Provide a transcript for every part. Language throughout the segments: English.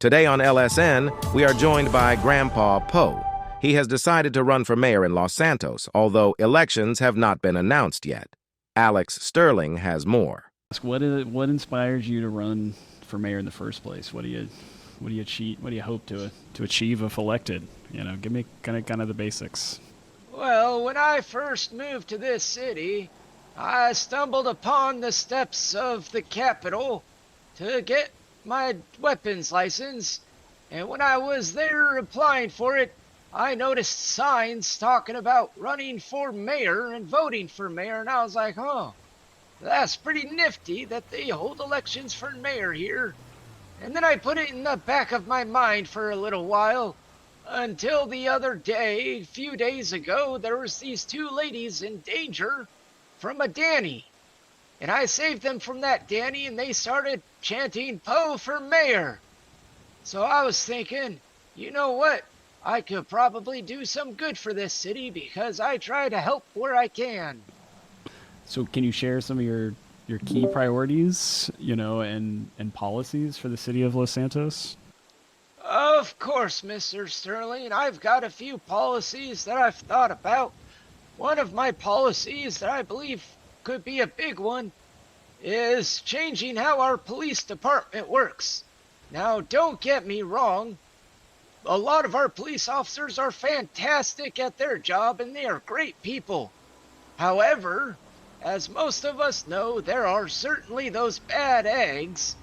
Today on LSN, we are joined by Grampa Poe. He has decided to run for mayor in Los Santos, although elections have not been announced yet. Alex Sterling has more. What inspires you to run for mayor in the first place? What do you hope to achieve if elected? Give me kind of the basics. Well, when I first moved to this city, I stumbled upon the steps of the Capitol to get my weapons license, and when I was there applying for it, I noticed signs talking about running for mayor and voting for mayor, and I was like, oh, that's pretty nifty that they hold elections for mayor here. And then I put it in the back of my mind for a little while, until the other day, a few days ago, there was these two ladies in danger from a Danny. And I saved them from that Danny, and they started chanting Poe for mayor. So I was thinking, you know what? I could probably do some good for this city because I try to help where I can. So can you share some of your key priorities, and policies for the city of Los Santos? Of course, Mr. Sterling. I've got a few policies that I've thought about. One of my policies that I believe could be a big one is changing how our police department works. Now, don't get me wrong. A lot of our police officers are fantastic at their job and they are great people. However, as most of us know, there are certainly those bad eggs,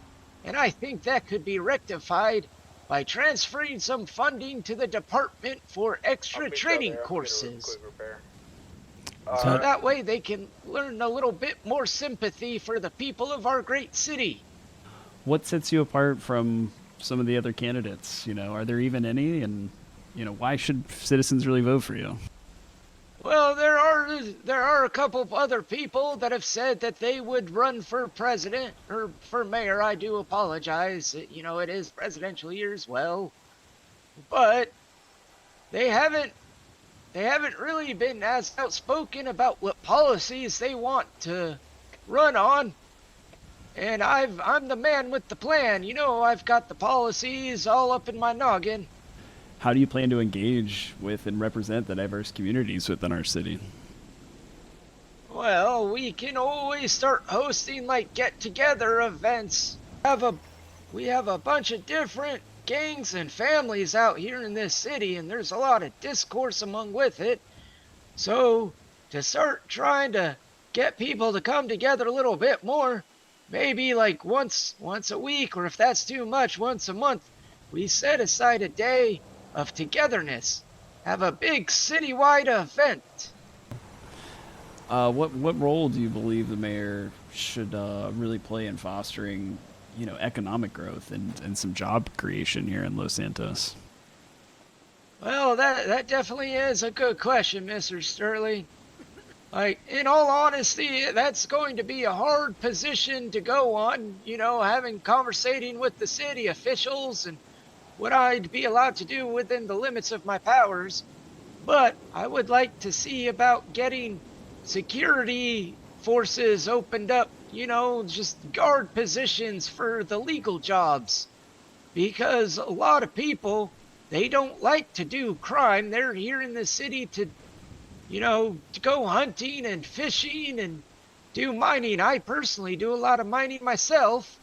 and I think that could be rectified by transferring some funding to the department for extra training courses. So that way they can learn a little bit more sympathy for the people of our great city. What sets you apart from some of the other candidates? Are there even any? And, why should citizens really vote for you? Well, there are a couple of other people that have said that they would run for president, or for mayor. I do apologize. It is presidential year as well. But they haven't really been as outspoken about what policies they want to run on. And I'm the man with the plan. I've got the policies all up in my noggin. How do you plan to engage with and represent the diverse communities within our city? Well, we can always start hosting get-together events. We have a bunch of different gangs and families out here in this city, and there's a lot of discourse among with it. So, to start trying to get people to come together a little bit more, maybe once a week, or if that's too much, once a month, we set aside a day of togetherness. Have a big citywide event. What role do you believe the mayor should really play in fostering, economic growth and some job creation here in Los Santos? Well, that definitely is a good question, Mr. Sterling. In all honesty, that's going to be a hard position to go on, conversating with the city officials and what I'd be allowed to do within the limits of my powers. But I would like to see about getting security forces opened up, just guard positions for the legal jobs. Because a lot of people, they don't like to do crime. They're here in the city to go hunting and fishing and do mining. I personally do a lot of mining myself,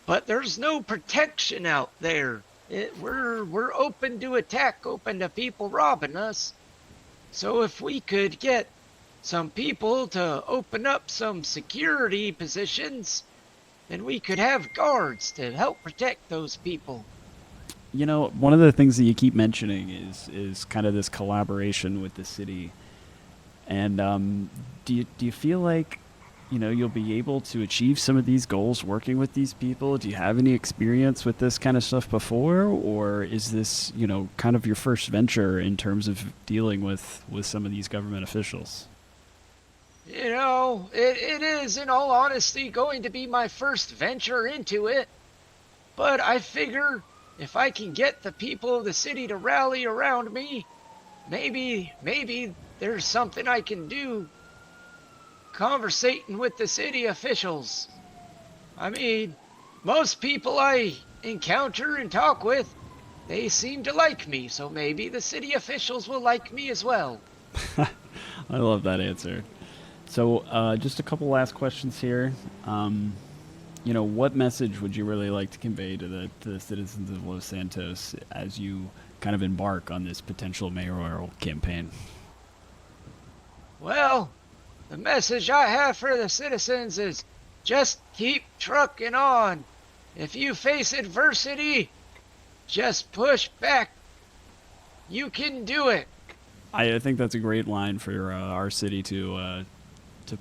but there's no protection out there. We're open to attack, open to people robbing us. So if we could get some people to open up some security positions, then we could have guards to help protect those people. One of the things that you keep mentioning is kind of this collaboration with the city. And do you feel like you'll be able to achieve some of these goals working with these people? Do you have any experience with this kind of stuff before, or is this kind of your first venture in terms of dealing with some of these government officials? It is, in all honesty, going to be my first venture into it. But I figure if I can get the people of the city to rally around me, maybe there's something I can do conversating with the city officials. I mean, most people I encounter and talk with, they seem to like me, so maybe the city officials will like me as well. I love that answer. So, just a couple last questions here. What message would you really like to convey to the citizens of Los Santos as you kind of embark on this potential mayoral campaign? Well, the message I have for the citizens is just keep trucking on. If you face adversity, just push back. You can do it. I think that's a great line for our city to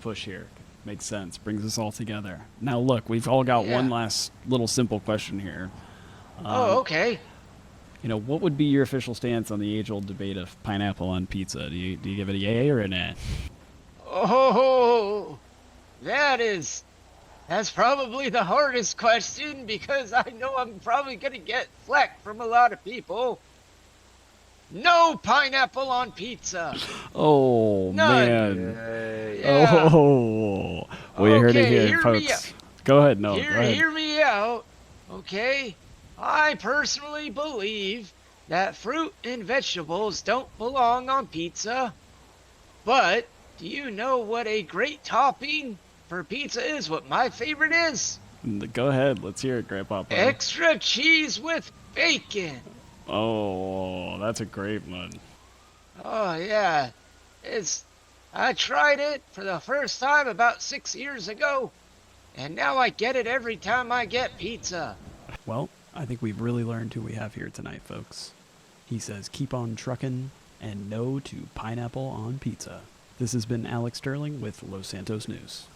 push here. Makes sense. Brings us all together. Now, look, we've all got one last little simple question here. Okay. What would be your official stance on the age-old debate of pineapple on pizza? Do you give it a yay or a nay? Oh, that's probably the hardest question because I know I'm probably going to get flack from a lot of people. No pineapple on pizza. Oh, None. man. Yeah. Oh. Well, you heard it here, hear folks. me out. Go ahead. No, go ahead. Hear me out. Okay? I personally believe that fruit and vegetables don't belong on pizza. But do you know what a great topping for pizza is? What my favorite is? Go ahead. Let's hear it, Grandpa Poe. Extra cheese with bacon. Oh, that's a great one. Oh, yeah. I tried it for the first time about 6 years ago, and now I get it every time I get pizza. Well, I think we've really learned who we have here tonight, folks. He says keep on truckin' and no to pineapple on pizza. This has been Alex Sterling with Los Santos News.